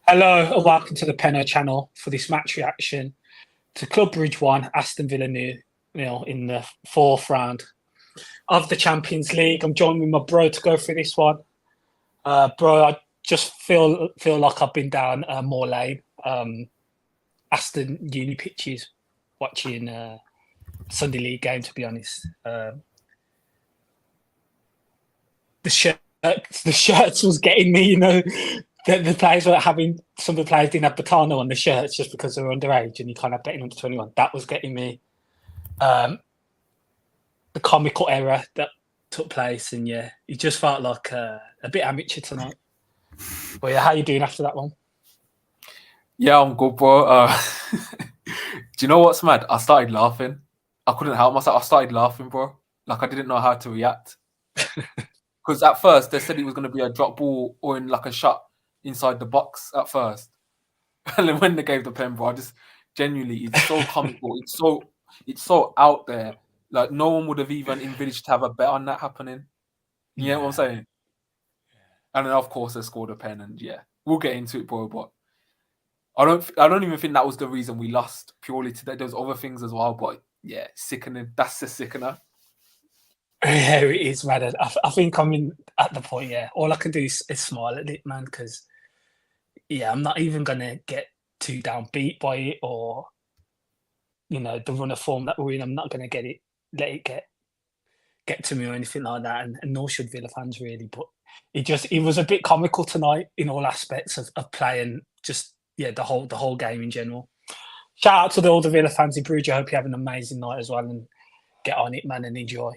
Hello and welcome to the Penno Channel for this match reaction to Club Bridge 1, Aston Villa nil in the fourth round of the Champions League. I'm joined with my bro to go through this one. Bro, I just feel like I've been down Moor Lane, Aston Uni pitches, watching Sunday League game, to be honest. The shirts was getting me, the players were having, some of the players didn't have Batano on the shirts just because they were underage and you can't have betting under 21. That was getting me. The comical error that took place, and yeah, it just felt like a bit amateur tonight. But yeah, how you doing after that one? Yeah, I'm good, bro. Do you know what's mad? I started laughing. I couldn't help myself. I started laughing, bro. Like I didn't know how to react. Because at first they said it was going to be a drop ball or in like a shot inside the box at first. And then when they gave the pen, bro, I just genuinely, it's so comical. It's so out there. Like no one would have even envisaged to have a bet on that happening. You know what I'm saying? And then of course they scored a pen, and yeah, we'll get into it, bro. But I don't even think that was the reason we lost purely today. There's other things as well, but yeah, sickening. That's the sickener. Yeah, it is, man. I think I'm in at the point, yeah. All I can do is smile at it, man, because yeah, I'm not even gonna get too downbeat by it, or the run of form that we're in. I'm not gonna let it get to me or anything like that, and nor should Villa fans really. But it was a bit comical tonight in all aspects of play, and just the whole game in general. Shout out to all the Villa fans in Brugge. I hope you have an amazing night as well, and get on it, man, and enjoy.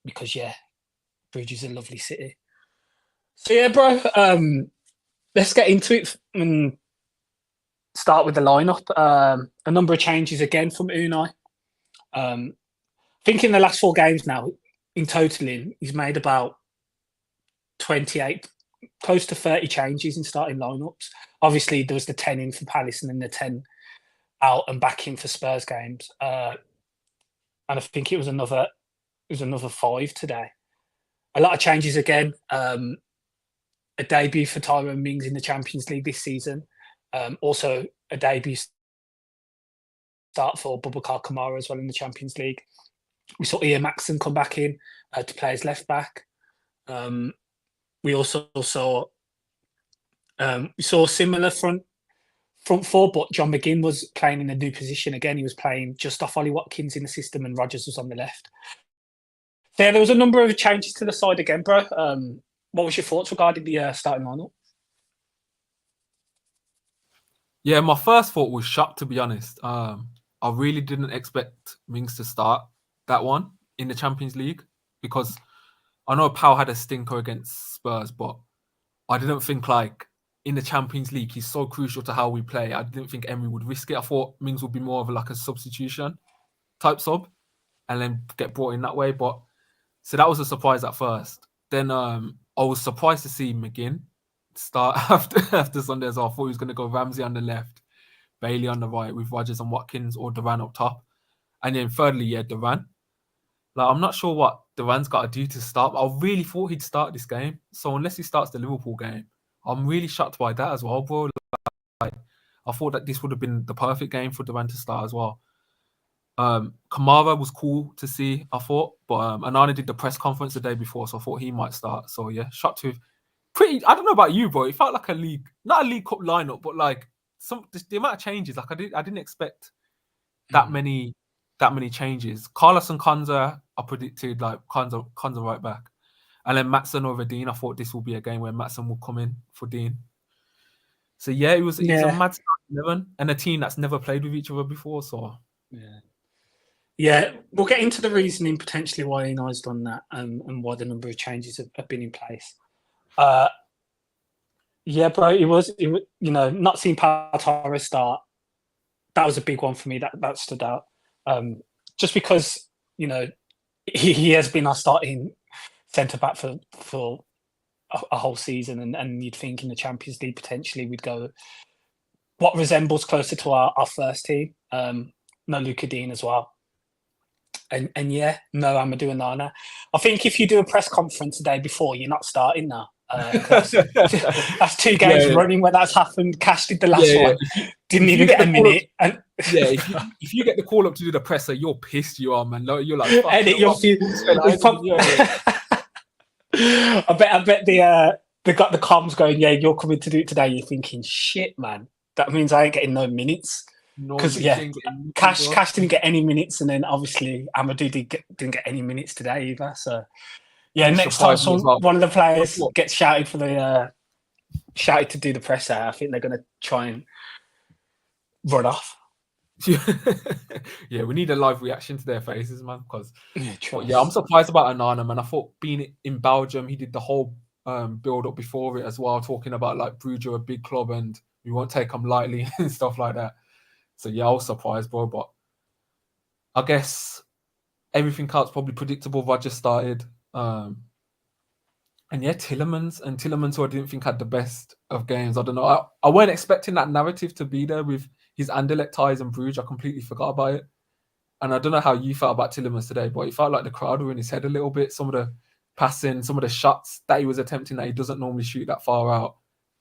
Because yeah, Brugge is a lovely city. So yeah, bro. Let's get into it and start with the lineup. A number of changes again from Unai. I think in the last 4 games now, in totaling, he's made about 28, close to 30 changes in starting lineups. Obviously, there was the 10 in for Palace and then the 10 out and back in for Spurs games. And I think it was another 5 today. A lot of changes again. A debut for Tyrone Mings in the Champions League this season. Also a debut start for Boubacar Kamara as well in the Champions League. We saw Ian Maxson come back in to play as left back. We also saw similar front 4, but John McGinn was playing in a new position again. He was playing just off Ollie Watkins in the system, and Rodgers was on the left. So yeah, there was a number of changes to the side again, bro. What was your thoughts regarding the starting lineup? Yeah, my first thought was shocked, to be honest. I really didn't expect Mings to start that one in the Champions League, because I know Powell had a stinker against Spurs, but I didn't think like in the Champions League he's so crucial to how we play. I didn't think Emery would risk it. I thought Mings would be more of like a substitution type sub and then get brought in that way. But so that was a surprise at first. Then I was surprised to see McGinn start after Sunday as well. I thought he was going to go Ramsey on the left, Bailey on the right with Rodgers and Watkins, or Duran up top. And then thirdly, yeah, Duran. Like, I'm not sure what Duran's got to do to start. I really thought he'd start this game. So unless he starts the Liverpool game, I'm really shocked by that as well, bro. Like, I thought that this would have been the perfect game for Duran to start as well. Kamara was cool to see, I thought, but Anana did the press conference the day before, so I thought he might start. So yeah, shocked with pretty. I don't know about you, bro. It felt like not a League Cup lineup, but like the amount of changes. Like I didn't expect that many changes. Carlos and Konza, I predicted like Konza right back, and then Maatsen over Dean. I thought this will be a game where Maatsen will come in for Dean. So yeah, it's a mad start 11 and a team that's never played with each other before. So yeah, we'll get into the reasoning potentially why Unai's done that, and why the number of changes have been in place. Yeah, bro, it was not seeing Pau start. That was a big one for me. That stood out. Just because he has been our starting centre back for a whole season, and you'd think in the Champions League potentially we'd go what resembles closer to our first team. No Luka Dean as well. And yeah, no Amadou Onana. I think if you do a press conference the day before, you're not starting now. That's two games running where that's happened. Cash did the last one, didn't even get a minute. And if you get the call up to do the presser, you're pissed. You are, man. You're like, fuck. I bet they got the comms going. Yeah, you're coming to do it today. You're thinking, shit, man. That means I ain't getting no minutes. Because Cash didn't get any minutes, and then obviously Amadou didn't get any minutes today either. So yeah, next time one of the players gets shouted to do the presser, I think they're going to try and run off. Yeah, we need a live reaction to their faces, man. Because I'm surprised about Onana, man. I thought being in Belgium, he did the whole build up before it as well, talking about like Brugge are a big club and we won't take them lightly and stuff like that. So yeah, I was surprised, bro. But I guess everything else probably predictable. Roger started, and yeah, Tielemans, who I didn't think had the best of games. I don't know. I weren't expecting that narrative to be there with his Anderlecht ties and Bruges. I completely forgot about it. And I don't know how you felt about Tielemans today, but it felt like the crowd were in his head a little bit. Some of the passing, some of the shots that he was attempting that he doesn't normally shoot that far out.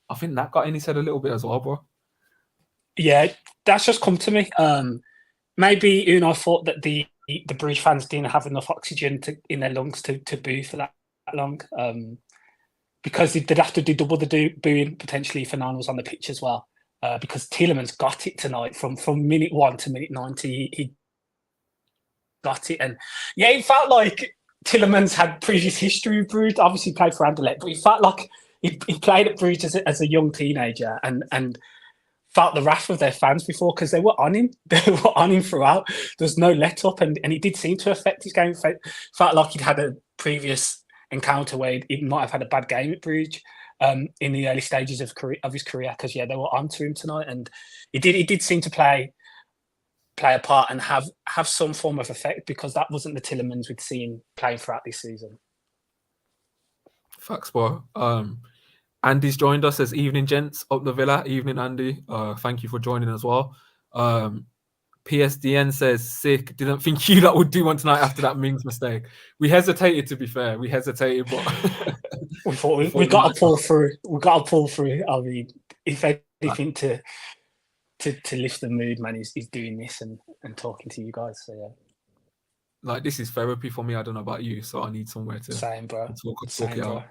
I think that got in his head a little bit as well, bro. Yeah, that's just come to me. Maybe Unai thought that the Bruges fans didn't have enough oxygen in their lungs to boo for that long. Because they'd have to do double the booing potentially if Fernando was on the pitch as well. Because Tielemans got it tonight from minute 1 to minute 90. He got it, and yeah, it felt like Tielemans had previous history with Bruges. Obviously, played for Anderlecht, but he felt like he played at Bruges as a young teenager, and felt the wrath of their fans before because they were on him. They were on him throughout. There's no let up, and it did seem to affect his game. Felt like he'd had a previous encounter where he might have had a bad game at Bruges in the early stages of his career. Because yeah, they were onto him tonight, and he did seem to play a part and have some form of effect, because that wasn't the Tielemans we'd seen playing throughout this season. Facts, bro. Andy's joined us as evening, gents, up the Villa. Evening, Andy. Thank you for joining as well. PSDN says, sick. Didn't think you lot would do one tonight after that Mings mistake. We hesitated, to be fair. We hesitated, but we thought we got to pull through. We got to pull through. I mean, if anything to lift the mood, man, he's doing this and talking to you guys. So yeah. Like, this is therapy for me. I don't know about you, so I need somewhere to talk it out.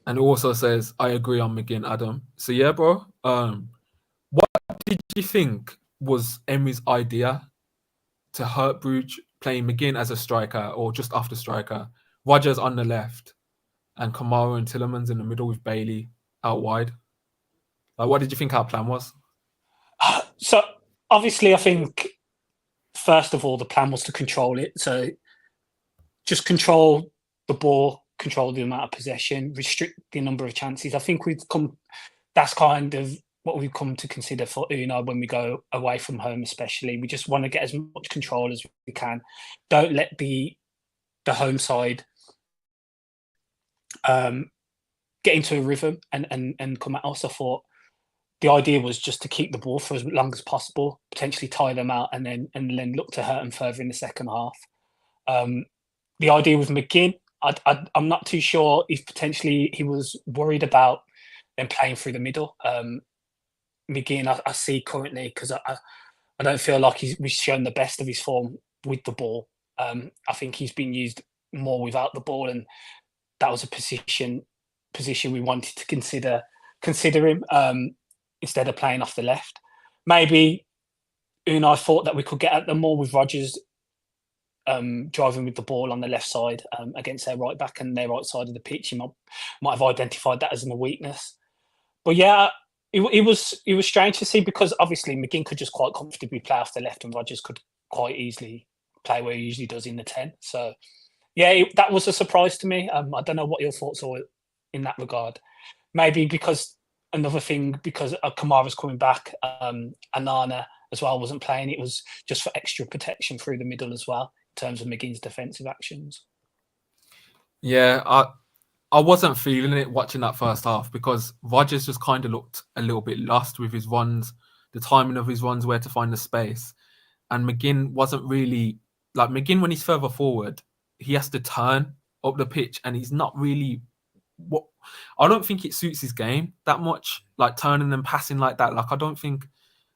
And it also says, I agree on McGinn, Adam. So yeah, bro. What did you think was Emery's idea to hurt Bruges, playing McGinn as a striker or just after striker, Rodgers on the left, and Kamara and Tielemans in the middle with Bailey out wide? Like, what did you think our plan was? So obviously, I think first of all the plan was to control it. So just control the ball, control the amount of possession, restrict the number of chances. I think that's kind of what we've come to consider for Unai when we go away from home, especially. We just want to get as much control as we can. Don't let the home side get into a rhythm and come at us. I thought the idea was just to keep the ball for as long as possible, potentially tie them out, and then look to hurt them further in the second half. The idea with McGinn, I'm not too sure if potentially he was worried about them playing through the middle. McGinn, I see currently, because I don't feel like he's shown the best of his form with the ball. I think he's been used more without the ball, and that was a position we wanted to consider him instead of playing off the left. Maybe Unai thought that we could get at them more with Rodgers driving with the ball on the left side against their right back and their right side of the pitch. He might have identified that as a weakness. But yeah, it was strange to see, because obviously McGinn could just quite comfortably play off the left and Rodgers could quite easily play where he usually does in the 10. So yeah, that was a surprise to me. I don't know what your thoughts are in that regard. Maybe because Kamara's coming back, Onana as well wasn't playing. It was just for extra protection through the middle as well, in terms of McGinn's defensive actions. Yeah, I wasn't feeling it watching that first half, because Rodgers just kind of looked a little bit lost with his runs, the timing of his runs, where to find the space. And McGinn wasn't really, like, McGinn, when he's further forward, he has to turn up the pitch, and he's not really, I don't think it suits his game that much, like turning and passing like that. Like I don't think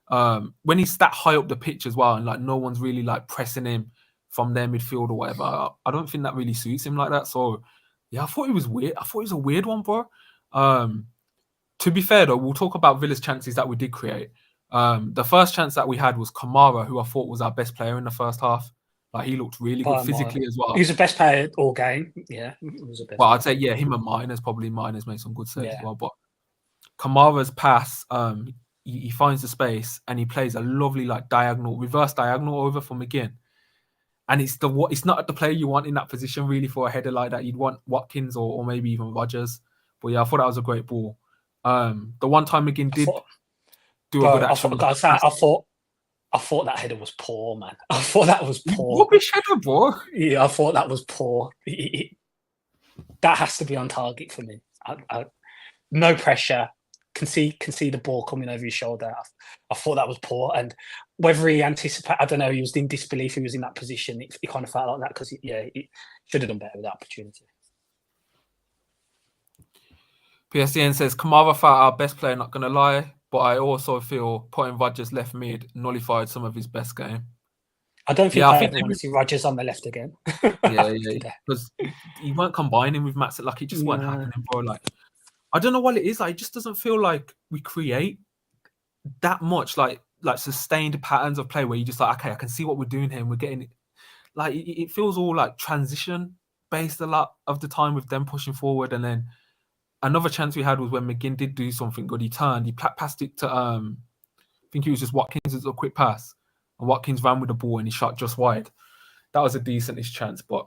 when he's that high up the pitch as well, and like no one's really like pressing him from their midfield or whatever, I don't think that really suits him like that. So yeah, I thought it was weird. I thought it was a weird one, bro. To be fair though, we'll talk about Villa's chances that we did create. The first chance that we had was Kamara, who I thought was our best player in the first half. Like he looked really good physically as well. He was the best player all game. Yeah, he was the best. Well, player. I'd say yeah, him and Miners made some good saves as well. But Kamara's pass, he finds the space and he plays a lovely like reverse diagonal over for McGinn. And it's not the player you want in that position really for a header like that. You'd want Watkins or maybe even Rodgers. But yeah, I thought that was a great ball. The one time McGinn did do a good action. I thought that header was poor, man. I thought that was poor. Rubbish header, bro. Yeah, I thought that was poor. That has to be on target for me. No pressure. Can see the ball coming over his shoulder. I thought that was poor. And whether he anticipated, I don't know, he was in disbelief he was in that position. It kind of felt like that because, he should have done better with that opportunity. PSDN says, Kamara felt our best player, not going to lie. But I also feel putting Rodgers left mid nullified some of his best game. I don't think I ever want to see Rodgers on the left again. Yeah, because he weren't combining with Matt. Like it just weren't happening, bro. Like I don't know what it is. Like it just doesn't feel like we create that much like sustained patterns of play where you just like, okay, I can see what we're doing here. And we're getting like it feels all like transition based a lot of the time with them pushing forward, and then. Another chance we had was when McGinn did do something good. He turned, he passed it to, I think it was just Watkins as a quick pass. And Watkins ran with the ball and he shot just wide. That was a decentish chance. But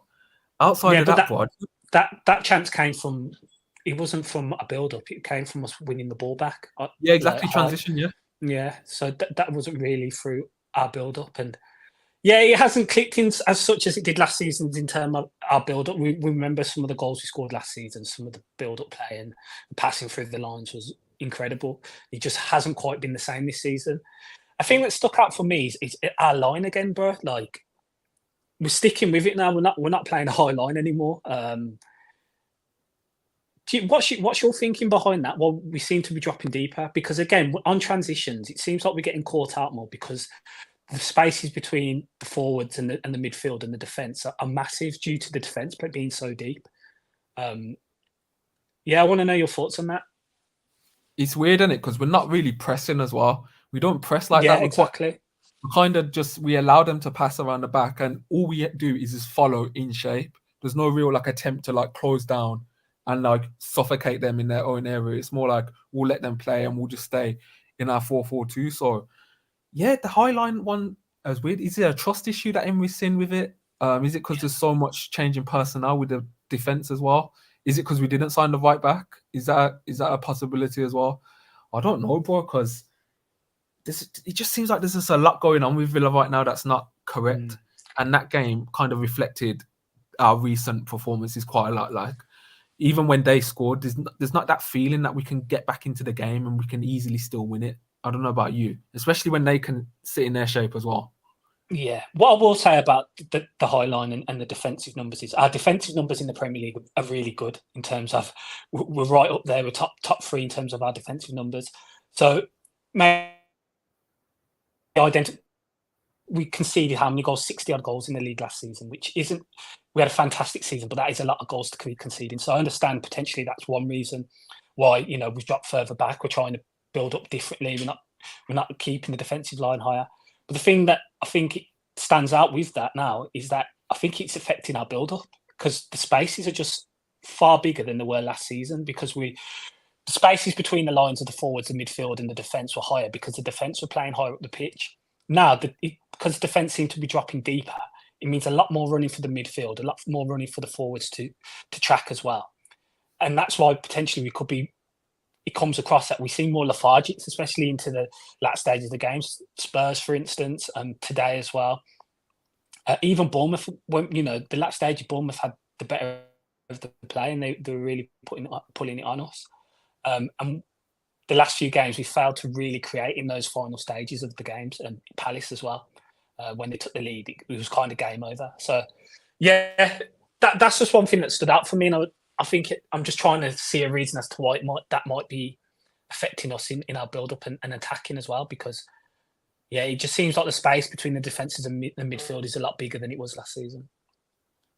outside of that chance came from, it wasn't from a build-up. It came from us winning the ball back. Yeah, exactly. Transition, yeah. Yeah, so that wasn't really through our build-up. And yeah, it hasn't clicked in as such as it did last season in terms of our build-up. We remember some of the goals we scored last season, some of the build-up play and passing through the lines was incredible. It just hasn't quite been the same this season. I think what stuck out for me is our line again, bro. Like we're sticking with it now. We're not playing a high line anymore. What's your thinking behind that? Well, we seem to be dropping deeper because again on transitions, it seems like we're getting caught out more because. The spaces between the forwards and the midfield and the defence are massive due to the defence being so deep. I want to know your thoughts on that. It's weird, isn't it? Because we're not really pressing as well. We don't press like that. Exactly. We kind of we allow them to pass around the back, and all we do is just follow in shape. There's no real attempt to close down and suffocate them in their own area. It's more like we'll let them play and we'll just stay in our 4-4-2. So. Yeah, the high line one is weird. Is it a trust issue that Emery's seen with it? Is it because there's so much change in personnel with the defense as well? Is it because we didn't sign the right back? Is that a possibility as well? I don't know, bro, because it just seems like there's just a lot going on with Villa right now that's not correct. And that game kind of reflected our recent performances quite a lot. Like, even when they scored, there's not that feeling that we can get back into the game and we can easily still win it. I don't know about you, especially when they can sit in their shape as well. Yeah. What I will say about the high line and the defensive numbers is our defensive numbers in the Premier League are really good in terms of we're right up there. We're top three in terms of our defensive numbers. So we conceded how many goals? 60-odd goals in the league last season, which isn't. We had a fantastic season, but that is a lot of goals to be conceding. So I understand potentially that's one reason why we've dropped further back. We're trying to build up differently. We're not keeping the defensive line higher. But the thing that I think it stands out with that now is that I think it's affecting our build up because the spaces are just far bigger than they were last season because the spaces between the lines of the forwards, the midfield and the defence were higher because the defence were playing higher up the pitch. Now, because the defence seemed to be dropping deeper, it means a lot more running for the midfield, a lot more running for the forwards to track as well. And that's why potentially it comes across that we see more lethargics, especially into the last stages of the games. Spurs, for instance, and today as well. Even Bournemouth, when the last stage of Bournemouth had the better of the play, and they were really pulling it on us. And the last few games, we failed to really create in those final stages of the games, and Palace as well. When they took the lead, it was kind of game over. So, yeah, that's just one thing that stood out for me. And I think I'm just trying to see a reason as to why that might be affecting us in our build up and attacking as well. Because yeah, it just seems like the space between the defenses and the midfield is a lot bigger than it was last season.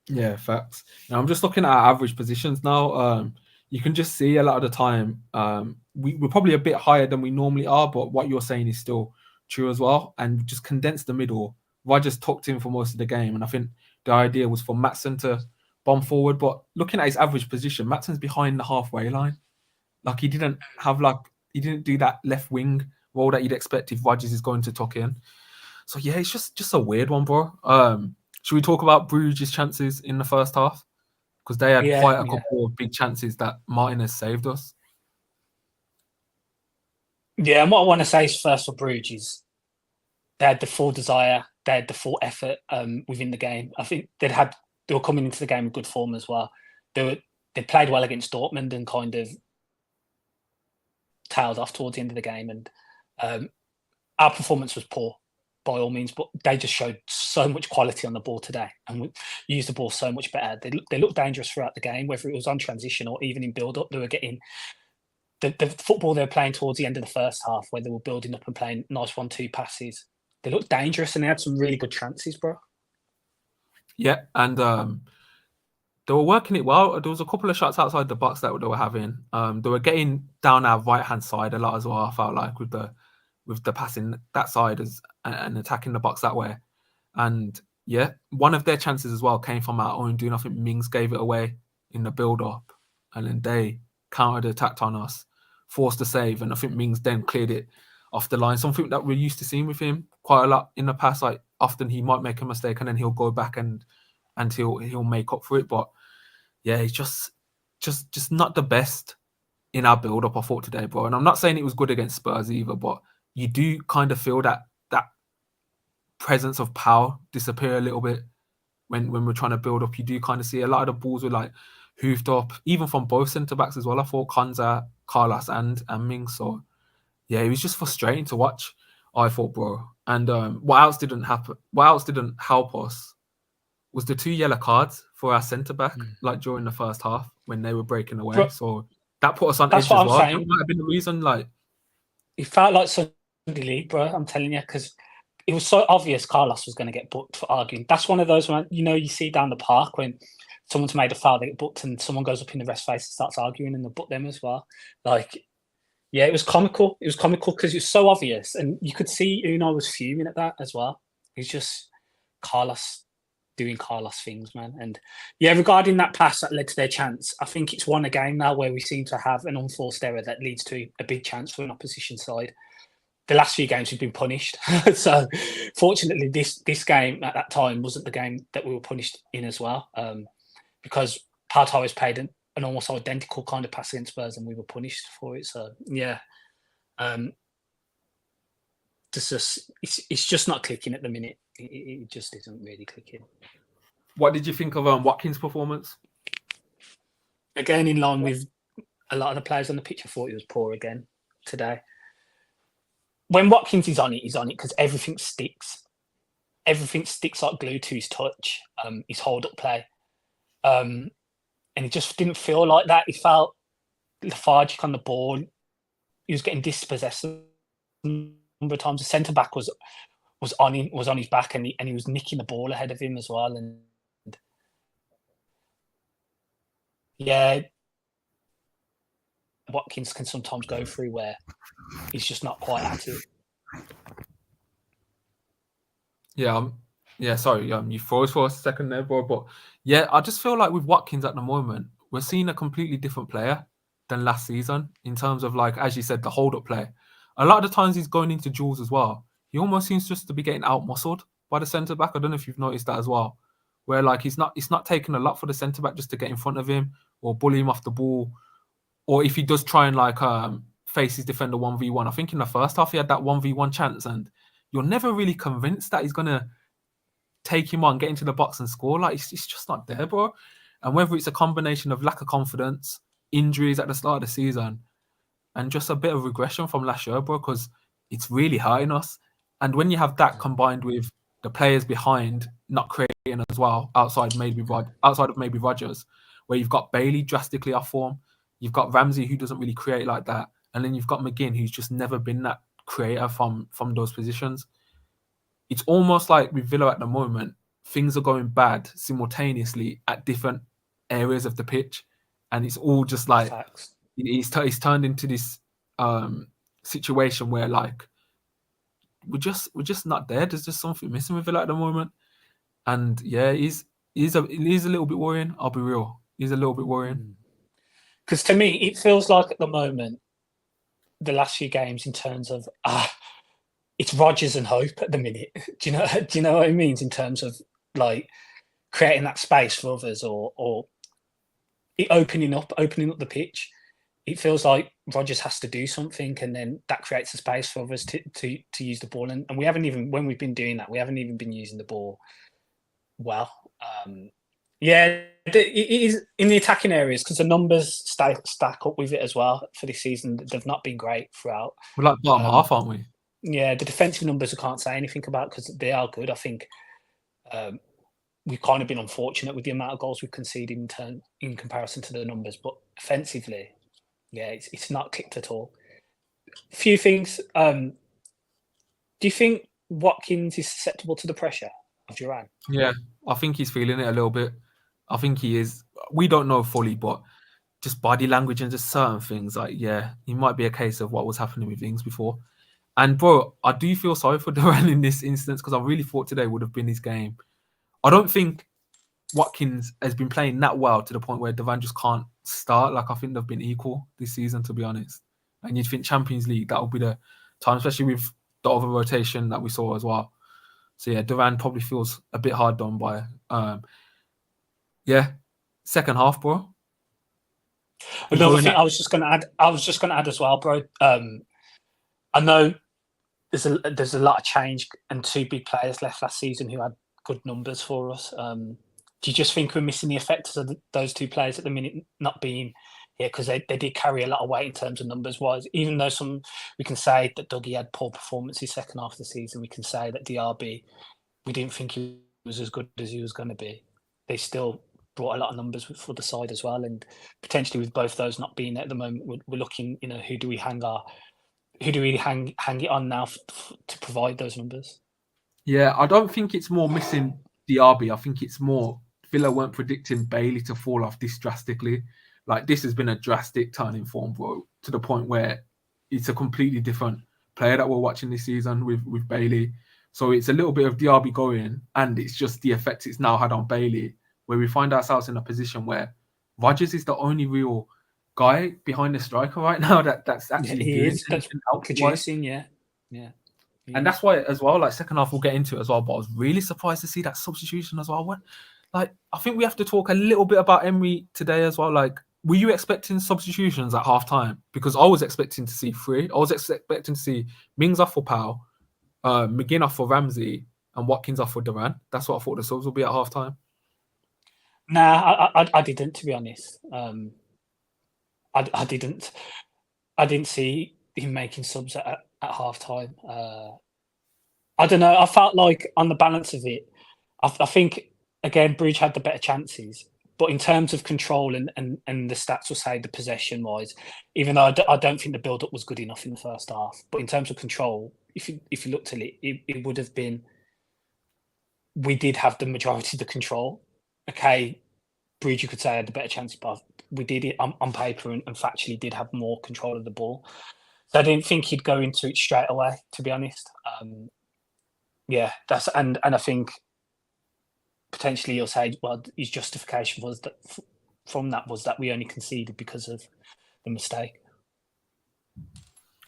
Yeah, facts. Now I'm just looking at our average positions now. You can just see a lot of the time we're probably a bit higher than we normally are, but what you're saying is still true as well. And just condense the middle. Rogers tucked in for most of the game, and I think the idea was for Maatsen to bomb forward. But looking at his average position, Maatsen's behind the halfway line. Like he didn't do that left wing role that you'd expect if Rogers is going to tuck in. So yeah, it's just a weird one, bro. Should we talk about Bruges' chances in the first half? Because they had quite a couple of big chances that Martinez saved us. Yeah, and what I want to say is first for Bruges is they had the full desire, they had the full effort within the game. I think they were coming into the game in good form as well. They played well against Dortmund and kind of tailed off towards the end of the game. And our performance was poor by all means, but they just showed so much quality on the ball today and used the ball so much better. They looked dangerous throughout the game, whether it was on transition or even in build-up. They were getting the football they were playing towards the end of the first half, where they were building up and playing nice 1-2 passes. They looked dangerous and they had some really good chances, bro. Yeah, and they were working it well. There was a couple of shots outside the box that they were having. They were getting down our right-hand side a lot as well, I felt like, with the passing that side and attacking the box that way. And yeah, one of their chances as well came from our own doing. I think Mings gave it away in the build-up, and then they counter-attacked on us, forced a save, and I think Mings then cleared it off the line. Something that we're used to seeing with him quite a lot in the past. Like often he might make a mistake and then he'll go back and he'll make up for it. But yeah, he's just not the best in our build-up, I thought, today, bro. And I'm not saying it was good against Spurs either, but you do kind of feel that presence of power disappear a little bit when we're trying to build up. You do kind of see a lot of the balls were like hoofed up, even from both centre-backs as well. I thought Konza, Carlos and Mings. So yeah, it was just frustrating to watch, I thought, bro. And what else didn't help us was the 2 yellow cards for our centre-back, like during the first half when they were breaking away. Bro, so that put us on edge as well. That might have been the reason. Like, it felt like Sunday League, bro. I'm telling you, because it was so obvious Carlos was going to get booked for arguing. That's one of those when you see down the park when someone's made a foul, they get booked, and someone goes up in the rest face and starts arguing, and they book them as well. Like, yeah, it was comical. It was comical because it was so obvious, and you could see Unai was fuming at that as well. It's just Carlos doing Carlos things, man. And yeah, regarding that pass that led to their chance, I think it's one a game now where we seem to have an unforced error that leads to a big chance for an opposition side. The last few games we've been punished. So fortunately, this game at that time wasn't the game that we were punished in as well, because Pau Torres played an almost identical kind of pass against Spurs and we were punished for it. So yeah, it's just not clicking at the minute. It just isn't really clicking. What did you think of Watkins' performance? Again, in line with a lot of the players on the pitch, I thought he was poor again today. When Watkins is on it because everything sticks. Everything sticks like glue to his touch, his hold-up play. And it just didn't feel like that. He felt lethargic on the ball. He was getting dispossessed a number of times. The centre-back was on his back and he was nicking the ball ahead of him as well. And yeah, Watkins can sometimes go through where he's just not quite at it. Yeah, sorry, you froze for a second there, bro. But yeah, I just feel like with Watkins at the moment, we're seeing a completely different player than last season in terms of, like, as you said, the hold-up play. A lot of the times he's going into duels as well. He almost seems just to be getting out-muscled by the centre-back. I don't know if you've noticed that as well, where like it's not taking a lot for the centre-back just to get in front of him or bully him off the ball. Or if he does try and like face his defender 1v1, I think in the first half he had that 1v1 chance and you're never really convinced that he's going to take him on, get into the box and score. Like, it's just not there, bro. And whether it's a combination of lack of confidence, injuries at the start of the season, and just a bit of regression from last year, bro, because it's really hurting us. And when you have that combined with the players behind not creating as well, outside of maybe Rogers, where you've got Bailey drastically off form, you've got Ramsey who doesn't really create like that, and then you've got McGinn who's just never been that creator from those positions. It's almost like with Villa at the moment, things are going bad simultaneously at different areas of the pitch, and it's all just like Facts. it's turned into this situation where like we're just not there. There's just something missing with Villa at the moment, and yeah, he's a little bit worrying. I'll be real, he's a little bit worrying. Because to me, it feels like at the moment, the last few games in terms of it's Rodgers and hope at the minute. Do you know what it means in terms of like creating that space for others or it opening up the pitch? It feels like Rodgers has to do something, and then that creates a space for others to use the ball. And we haven't even, when we've been doing that, we haven't even been using the ball well. Yeah, it is in the attacking areas because the numbers stack up with it as well for this season. They've not been great throughout. We're like bottom half, aren't we? Yeah, the defensive numbers I can't say anything about because they are good. I think we've kind of been unfortunate with the amount of goals we've conceded in comparison to the numbers, but offensively, yeah, it's not clicked at all. A few things. Do you think Watkins is susceptible to the pressure of Duran? Yeah, I think he's feeling it a little bit. I think he is. We don't know fully, but just body language and just certain things, like, yeah, he might be a case of what was happening with Mings before. And bro, I do feel sorry for Duran in this instance because I really thought today would have been his game. I don't think Watkins has been playing that well to the point where Duran just can't start. Like, I think they've been equal this season, to be honest. And you'd think Champions League, that would be the time, especially with the other rotation that we saw as well. So yeah, Duran probably feels a bit hard done by. Yeah, second half, bro. Another thing I was just going to add as well, bro. I know there's a lot of change and two big players left last season who had good numbers for us. Do you just think we're missing the effects of those two players at the minute not being here? Because they did carry a lot of weight in terms of numbers wise. Even though we can say that Dougie had poor performances second half of the season, we can say that DRB, we didn't think he was as good as he was going to be. They still brought a lot of numbers for the side as well, and potentially with both those not being there at the moment, we're looking, who do we hang it on now to provide those numbers? Yeah, I don't think it's more missing DRB. I think it's more Villa weren't predicting Bailey to fall off this drastically. Like, this has been a drastic turn in form, bro, to the point where it's a completely different player that we're watching this season with Bailey. So it's a little bit of DRB going, and it's just the effect it's now had on Bailey, where we find ourselves in a position where Rodgers is the only real guy behind the striker right now that's actually that's producing, yeah. And that's why as well, like, second half we'll get into it as well, but I was really surprised to see that substitution as well. Like, I think we have to talk a little bit about Emery today as well. Like, were you expecting substitutions at half time? Because I was expecting to see 3. I was expecting to see Mings off for Powell, McGinn off for Ramsey, and Watkins off for Duran. That's what I thought the subs would be at half time. Nah, I didn't, to be honest. I didn't see him making subs at half time. I don't know. I felt like on the balance of it, I think again Brugge had the better chances, but in terms of control and the stats will say the possession wise, even though I don't think the build up was good enough in the first half, but in terms of control, if you looked at it would have been, we did have the majority of the control. Okay, Brugge, you could say, had the better chance, but we did it on paper and factually did have more control of the ball. So I didn't think he'd go into it straight away, to be honest. Yeah, and I think potentially you'll say, well, his justification was that from that was that we only conceded because of the mistake.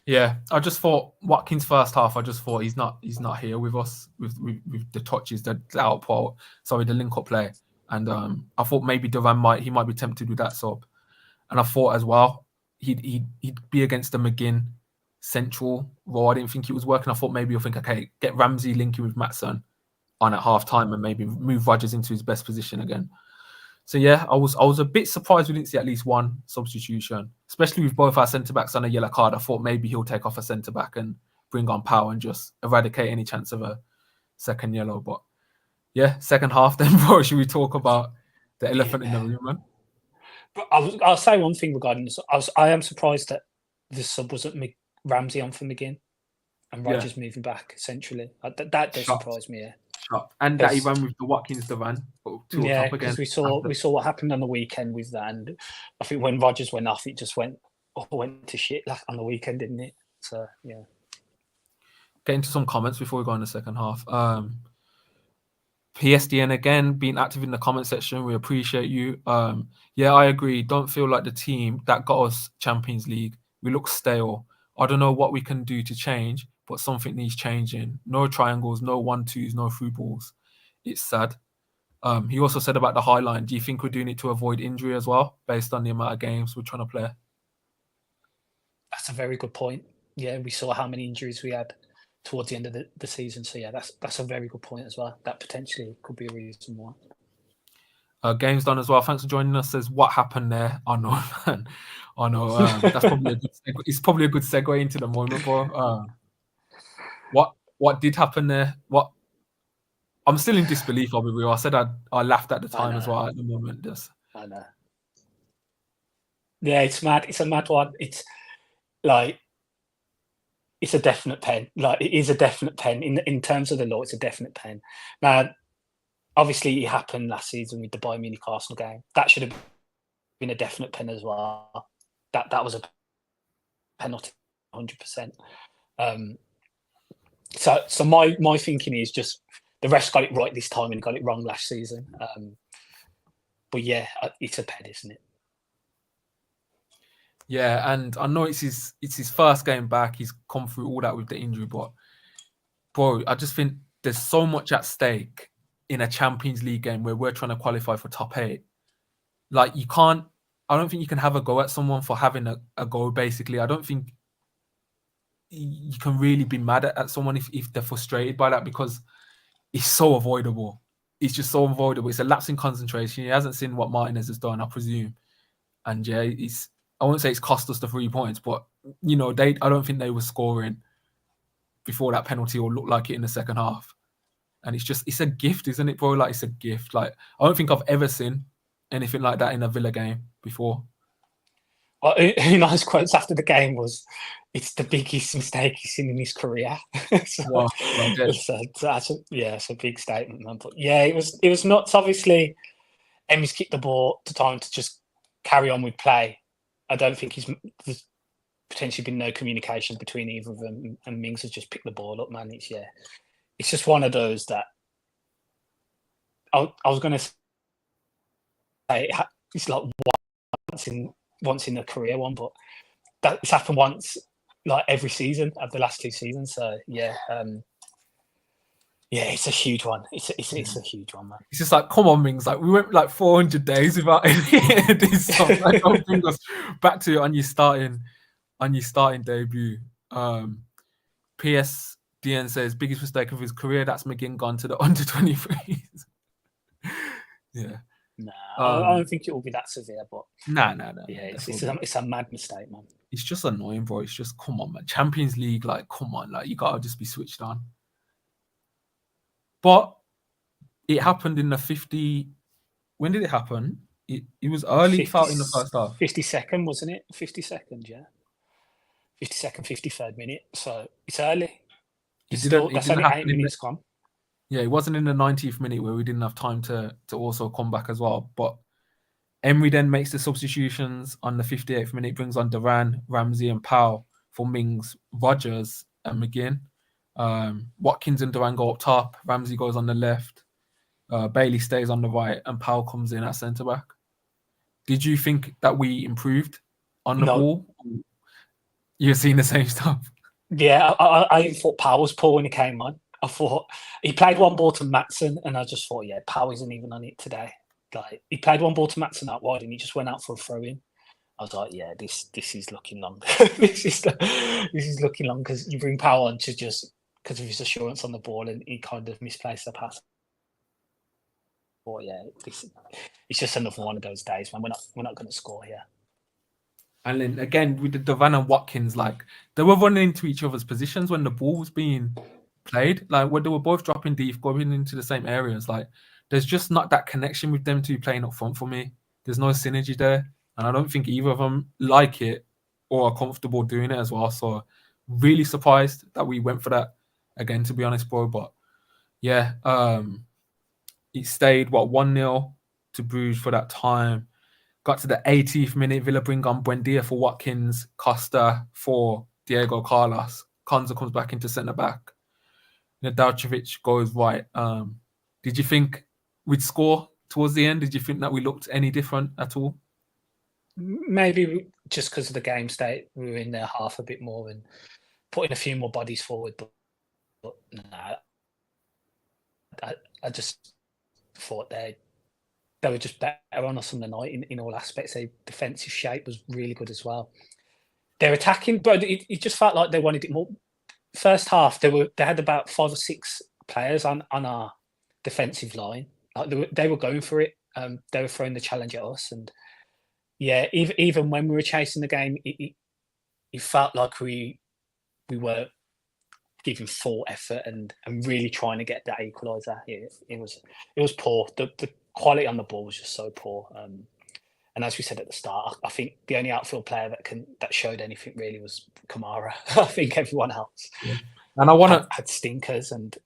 Yeah, I just thought Watkins first half. I just thought he's not here with us with the touches, the output. Sorry, the link up play, and I thought maybe Duran might be tempted with that sub, and I thought as well he'd be against the McGinn central role. I didn't think he was working. I thought maybe you'll think, okay, get Ramsey linking with Maatsen on at half time and maybe move Rodgers into his best position again. So yeah, I was a bit surprised we didn't see at least one substitution, especially with both our centre backs on a yellow card. I thought maybe he'll take off a centre back and bring on Powell and just eradicate any chance of a second yellow. But yeah, second half then, bro. Should we talk about the elephant in the room, man? But I'll say one thing regarding this. I am surprised that the sub wasn't Ramsey on for McGinn and Yeah. Rodgers moving back centrally. That does Shocked. surprise me. Yeah. Shocked. And that he ran with the Watkins Duran two up top again. Because we saw what happened on the weekend with that, and I think when Rodgers went off, it just went to shit on the weekend, didn't it? So yeah. Get into some comments before we go in the second half. PSDN again being active in the comment section. We appreciate you. Yeah, I agree. Don't feel like the team that got us Champions League. We look stale. I don't know what we can do to change, but something needs changing. No triangles, no 1-2s, no through balls. It's sad. He also said about the high line. Do you think we're doing it to avoid injury as well, based on the amount of games we're trying to play? That's a very good point. Yeah, we saw how many injuries we had towards the end of the season. So yeah, that's a very good point as well. That potentially could be a reason why. Game's done as well. Thanks for joining us. Says what happened there. I know, man. I know. That's probably it's probably a good segue into the moment, bro. What did happen there? What? I'm still in disbelief. I'll be real. I said I laughed at the time as well. At the moment, just I know. Yeah, it's mad. It's a mad one. It's like it's a definite pen. Like it is a definite pen in terms of the law. It's a definite pen. Now, obviously, it happened last season with the Bayern Munich Arsenal game. That should have been a definite pen as well. That was a penalty, 100%. So my thinking is just the refs got it right this time and got it wrong last season. But yeah, it's a pen, isn't it? Yeah, and I know it's his first game back. He's come through all that with the injury, but bro, I just think there's so much at stake in a Champions League game where we're trying to qualify for top 8. Like I don't think you can have a go at someone for having a go, basically. I don't think you can really be mad at someone if they're frustrated by that, because it's so avoidable. It's just so avoidable. It's a lapse in concentration. He hasn't seen what Martinez has done, I presume. And yeah, I won't say it's cost us the 3 points, but I don't think they were scoring before that penalty or looked like it in the second half. And it's a gift, isn't it, bro? Like, it's a gift. Like, I don't think I've ever seen anything like that in a Villa game before. Well, Unai's quotes after the game was, "It's the biggest mistake he's seen in his career." It's a big statement, man. But yeah, it was nuts. Obviously, Emery's kicked the ball to time to just carry on with play. I don't think there's potentially been no communication between either of them, and Mings has just picked the ball up, man. It's just one of those that I was going to say it's like once in a career one, but that's happened once, like every season of the last 2 seasons. So yeah, it's a huge one. It's a huge one, man. It's just like, come on, Mings. Like, we went like 400 days without any of this stuff. Like, don't bring us back to it on your starting debut. PSDN says biggest mistake of his career. That's McGinn gone to the under 23s. Yeah. Nah, I don't think it will be that severe, but no. Yeah, it's a mad mistake, man. It's just annoying, bro. It's just, come on, man. Champions League, like, come on, like, you gotta just be switched on. But it happened in the 50. When did it happen? It was early. It felt in the first half. 52nd, wasn't it? 52nd, yeah. 52nd, 53rd minute. So it's early. That's only 8 minutes gone. Yeah, it wasn't in the 90th minute where we didn't have time to also come back as well. But Emery then makes the substitutions on the 58th minute, brings on Duran, Ramsey, and Powell for Mings, Rodgers, and McGinn. Watkins and Duran go up top. Ramsey goes on the left. Bailey stays on the right, and Powell comes in at centre back. Did you think that we improved on the ball? You're seeing the same stuff. Yeah, I thought Powell was poor when he came on. I thought he played one ball to Matson, and I just thought, yeah, Powell isn't even on it today. Like, he played one ball to Matson out wide, and he just went out for a throw in. I was like, yeah, this is looking long. this is looking long, because you bring Powell on to just because of his assurance on the ball, and he kind of misplaced the pass. But yeah, it's just another one of those days, man. We're not going to score here. And then again with the Duran and Watkins, like, they were running into each other's positions when the ball was being played. Like, when they were both dropping deep, going into the same areas. Like, there's just not that connection with them two playing up front for me. There's no synergy there. and I don't think either of them like it or are comfortable doing it as well. So really surprised that we went for that again, to be honest, bro. But yeah, it stayed 1-0 to Bruges for that time. Got to the 80th minute, Villa bring on Buendia for Watkins, Costa for Diego Carlos. Konza comes back into centre back. Nedaljkovic goes right. Did you think we'd score towards the end? Did you think that we looked any different at all? Maybe just because of the game state, we were in their half a bit more and putting a few more bodies forward. But no, I just thought they were just better on us on the night in all aspects. Their defensive shape was really good as well. Their attacking, but it just felt like they wanted it more. First half, they had about 5 or 6 players on our defensive line. Like they were going for it. They were throwing the challenge at us, and yeah, even when we were chasing the game, it felt like we were giving full effort and really trying to get that equaliser. It was poor. The quality on the ball was just so poor. And as we said at the start, I think the only outfield player that showed anything really was Kamara. I think everyone else and I want had stinkers. And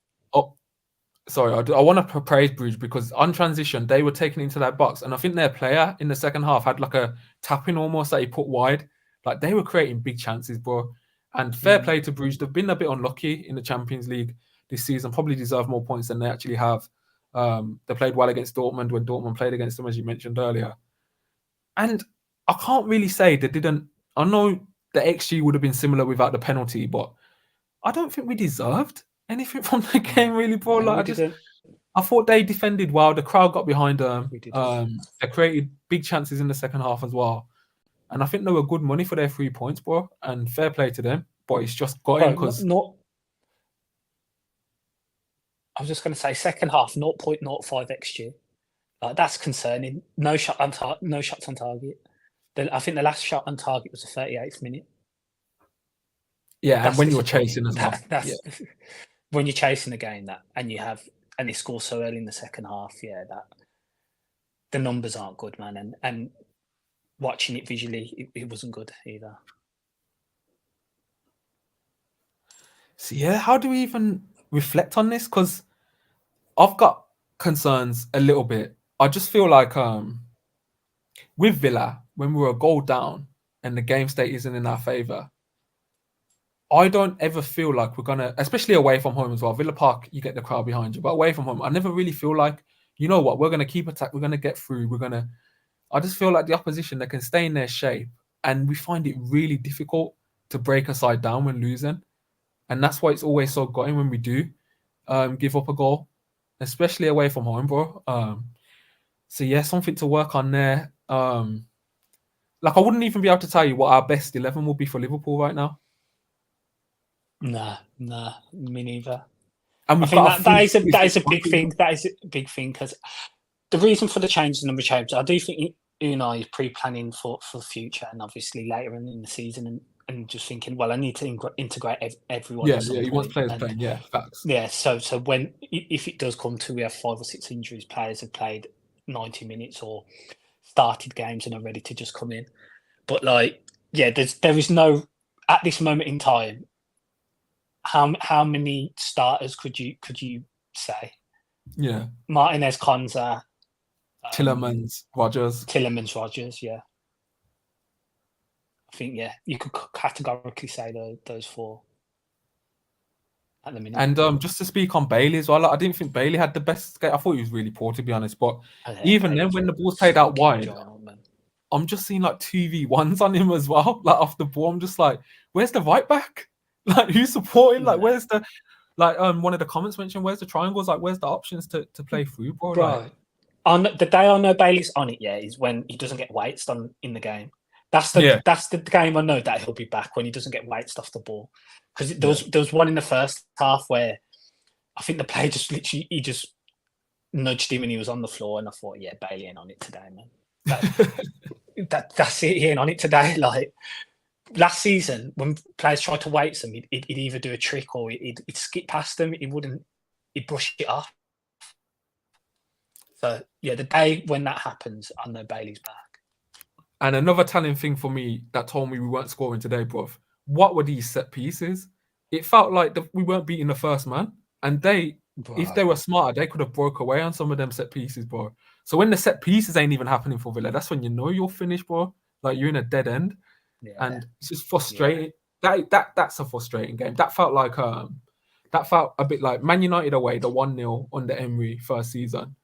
sorry, I want to praise Bruges because on transition they were taken into that box, and I think their player in the second half had like a tapping almost that he put wide. Like they were creating big chances, bro. And fair play to Bruges. They've been a bit unlucky in the Champions League this season. Probably deserve more points than they actually have. They played well against Dortmund when Dortmund played against them, as you mentioned earlier. And I can't really say they didn't. I know the XG would have been similar without the penalty, but I don't think we deserved anything from the game, really, bro. No, Like I thought they defended well. The crowd got behind them. They created big chances in the second half as well. And I think they were good money for their 3 points, bro. And fair play to them. But it's just got in because... I was just going to say, second half, 0.05 XG. That's concerning. No shots on target. I think the last shot on target was the 38th minute. Yeah, and when you were chasing as well. When you're chasing the game, and they score so early in the second half, the numbers aren't good, man. And watching it visually, it wasn't good either. So yeah, how do we even reflect on this? Because I've got concerns a little bit. I just feel like with Villa, when we were a goal down and the game state isn't in our favour, I don't ever feel like we're gonna, especially away from home as well. Villa Park, you get the crowd behind you, but away from home, I never really feel like, you know what, we're gonna keep attack, we're gonna get through, I just feel like the opposition, they can stay in their shape, and we find it really difficult to break a side down when losing, and that's why it's always so gutting when we do give up a goal, especially away from home, bro. So yeah, something to work on there. Like I wouldn't even be able to tell you what our best 11 will be for Liverpool right now. Nah, me neither. And I think that is a big thing. That is a big thing because the reason for the change, the number of changes, I do think Unai is pre-planning for the future and obviously later in the season and just thinking, well, I need to integrate everyone. Yeah, he wants players playing. Yeah, facts. Yeah, so if it does come to we have 5 or 6 injuries, players have played 90 minutes or started games and are ready to just come in. But there is no, at this moment in time, how many starters could you say? Yeah, Martinez, Konza, Tillemans, Rogers. Yeah. I think you could categorically say those 4 at the minute. And just to speak on Bailey as well, I didn't think Bailey had the best skate. I thought he was really poor, to be honest. But even then, when the ball's played out wide, I'm just seeing like 2v1s on him as well, like off the ball. I'm just like, where's the right back? Like, who's supporting? Like, where's the, like, one of the comments mentioned, where's the triangles? Like, where's the options to play through, bro? Like, on the day I know Bailey's on it, is when he doesn't get weights in the game. That's the game I know that he'll be back, when he doesn't get weights off the ball. Because there was one in the first half where I think the player just literally, he just nudged him and he was on the floor, and I thought, Bailey ain't on it today, man. That's it, he ain't on it today. Like, last season, when players tried to weight them, he'd either do a trick or he'd skip past them. He'd brush it off. So, the day when that happens, I know Bailey's back. And another telling thing for me that told me we weren't scoring today, bruv. What were these set pieces? It felt like we weren't beating the first man. And if they were smarter, they could have broke away on some of them set pieces, bro. So when the set pieces ain't even happening for Villa, that's when you know you're finished, bro. Like you're in a dead end. Yeah. And it's just frustrating. Yeah. That's a frustrating game. That felt a bit like Man United away, the 1-0 under Emery first season.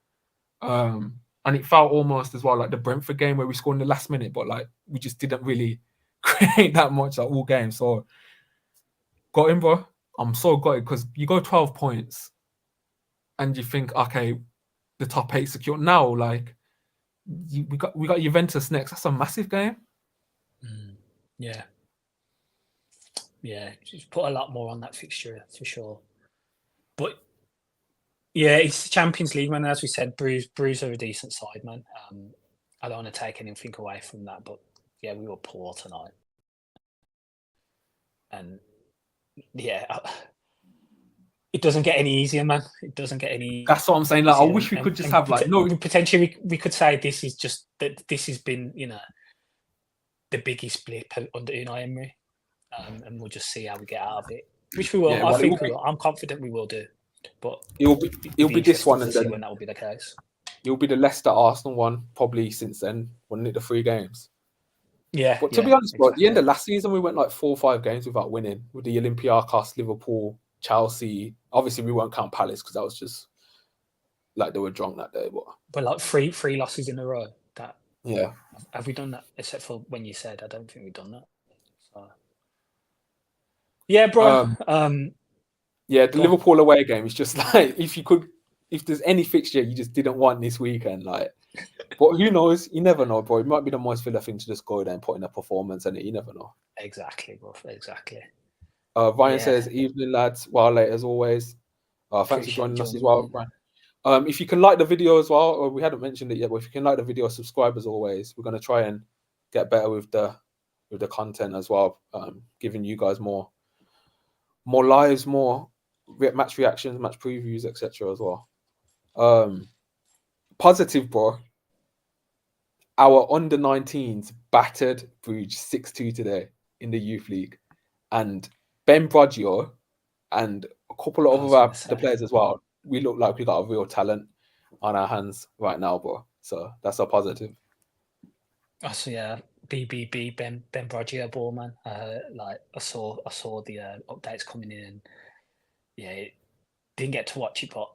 And it felt almost as well like the Brentford game where we scored in the last minute, but like we just didn't really create that much like all game. So got him, bro. I'm so gutted because you go 12 points and you think, okay, the top 8 secure. Now, like we got Juventus next. That's a massive game. Yeah. Yeah, just put a lot more on that fixture for sure. But yeah, it's the Champions League, man. As we said, Bruges are a decent side, man. I don't want to take anything away from that, but yeah, we were poor tonight. And yeah, it doesn't get any easier, man. It doesn't get any. That's what I'm saying. Like, I wish we could just have like no. Potentially, we could say this is just that. This has been, the biggest blip under Unai Emery, and we'll just see how we get out of it. Which we will. Yeah, I think we will. I'm confident we will do. But it'll be this one, and then when that will be the case. It'll be the Leicester Arsenal one probably since then. Won it the 3 games. Yeah, but to be honest, bro, at the end of last season, we went like 4 or 5 games without winning with the Olympiacos, Liverpool, Chelsea. Obviously, we won't count Palace because that was just like they were drunk that day. But like three losses in a row. Yeah. Have we done that? Except for when you said, I don't think we've done that. So. Yeah, bro. Yeah, the Liverpool away game is just like if there's any fixture you just didn't want this weekend, like. But who knows? You never know, bro. It might be the most Villa thing to just go there and put in a performance, and you never know. Exactly, bro. Exactly. Ryan says, "Evening, lads. Well, late as always. Thanks for joining us as well, Ryan. If you can like the video as well, or we hadn't mentioned it yet, but if you can like the video, subscribe as always. We're going to try and get better with the content as well, giving you guys more lives, more match reactions, match previews, etc. as well. Positive, bro. Our under-19s battered Bruges 6-2 today in the Youth League. And Ben Brugge and a couple of other players as well, we look like we got a real talent on our hands right now, bro. So that's a positive. So yeah, BBB Ben Brugge ball, man. Like I saw the updates coming in, and yeah, didn't get to watch it, but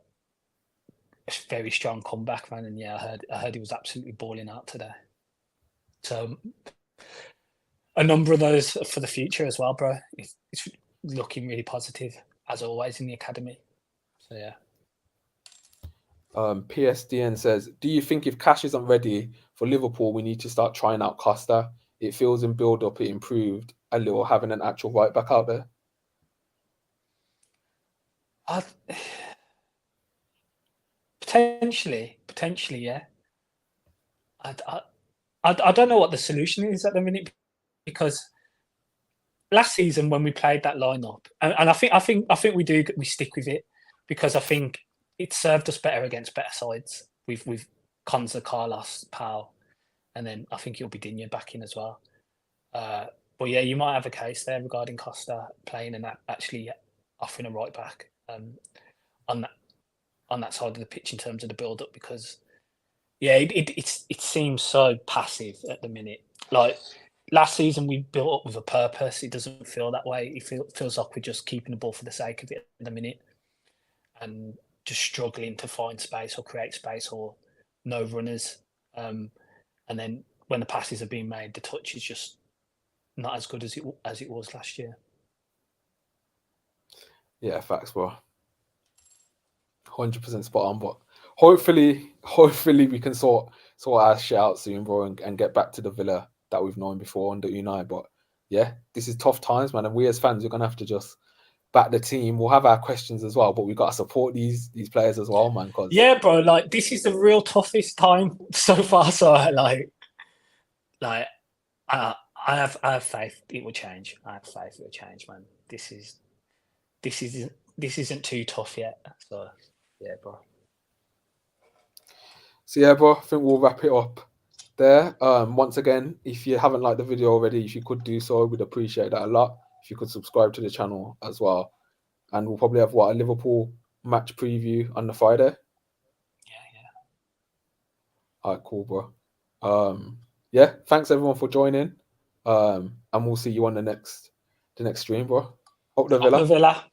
a very strong comeback, man. And yeah, I heard he was absolutely balling out today. So a number of those for the future as well, bro. It's looking really positive as always in the academy. So yeah. PSDN says, do you think if Cash isn't ready for Liverpool, we need to start trying out Costa? It feels in build-up it improved a little having an actual right back out there. Potentially, yeah. I don't know what the solution is at the minute, because last season when we played that lineup, and I think we stick with it, because I think it served us better against better sides with Konza, Carlos, Pau, and then I think you'll be Digne back in as well. But yeah, you might have a case there regarding Costa playing and actually offering a right back on that side of the pitch in terms of the build up, because yeah, it seems so passive at the minute. Like last season, we built up with a purpose. It doesn't feel that way. It feels like we're just keeping the ball for the sake of it at the minute, and just struggling to find space or create space, or no runners. And then when the passes are being made, the touch is just not as good as it was last year. Yeah, facts, bro. 100% spot on, but hopefully we can sort our shit out soon, bro, and get back to the Villa that we've known before under Unai. But yeah, this is tough times, man, and we as fans are gonna have to just back the team. We'll have our questions as well, but we've got to support these players as well, man. Yeah, bro, like this is the real toughest time so far. So like I have faith it will change. I have faith it will change, man. This isn't too tough yet. So yeah, bro. So yeah, bro, I think we'll wrap it up there. Once again, if you haven't liked the video already, if you could do so, we'd appreciate that a lot. If you could subscribe to the channel as well. And we'll probably have a Liverpool match preview on the Friday. Yeah. All right, cool, bro. Yeah, thanks everyone for joining. And we'll see you on the next stream, bro. Up the Villa.